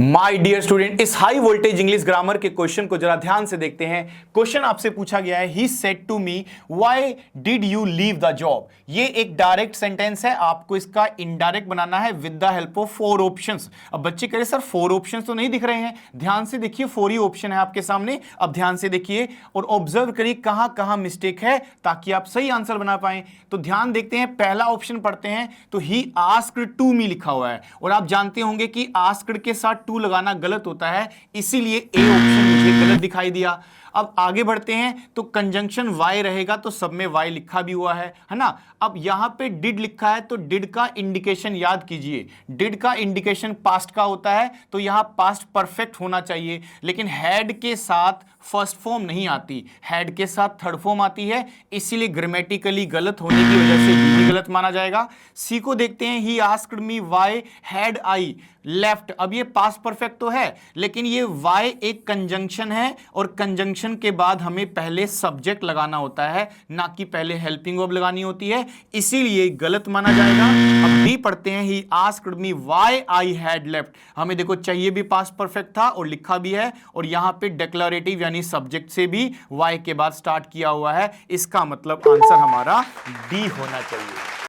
My dear student, इस high voltage English grammar के question को जरा ध्यान से देखते हैं। क्वेश्चन आपसे पूछा गया है, he said to me why did you leave the job. ये एक डायरेक्ट सेंटेंस है, आपको इसका इनडायरेक्ट बनाना है with the help of 4 options. अब बच्चे कह रहे सर 4 ऑप्शंस तो नहीं दिख रहे हैं। ध्यान से देखिए, 4 ही ऑप्शन है आपके सामने। अब ध्यान से देखिए और ऑब्जर्व करिए कहां कहां मिस्टेक है ताकि आप सही आंसर बना पाए। तो ध्यान देखते हैं, पहला ऑप्शन पढ़ते हैं तो ही आस्क्ड टू मी लिखा हुआ है और आप जानते होंगे कि आस्क्ड के साथ टू लगाना गलत होता है, इसीलिए ए ऑप्शन मुझे गलत दिखाई दिया। अब आगे बढ़ते हैं तो कंजंक्शन वाई रहेगा तो सब में वाई लिखा भी हुआ है ना। अब यहां पे डिड लिखा है तो डिड का इंडिकेशन याद कीजिए, डिड का इंडिकेशन पास्ट का होता है तो यहां पास्ट परफेक्ट होना चाहिए, लेकिन हैड के साथ फर्स्ट फॉर्म नहीं आती, हैड के साथ थर्ड फॉर्म आती है, इसीलिए ग्रामेटिकली गलत होने की वजह से भी गलत माना जाएगा। सी को देखते हैं, he asked me why had I left. अब ये पास्ट परफेक्ट तो है, लेकिन ये व्हाई एक कंजंक्शन है और कंजंक्शन के बाद हमें पहले सब्जेक्ट लगाना होता है, ना कि पहले हेल्पिंग वर्ब लगानी होती है, इसीलिए गलत माना जाएगा। अब डी पढ़ते हैं, he asked me why I had left. हमें देखो चाहिए भी पास्ट परफेक्ट था और लिखा भी है, और यहां पे डिक्लेरेटिव यानी सब्जेक्ट से भी वाई के बाद स्टार्ट किया हुआ है, इसका मतलब आंसर हमारा डी होना चाहिए।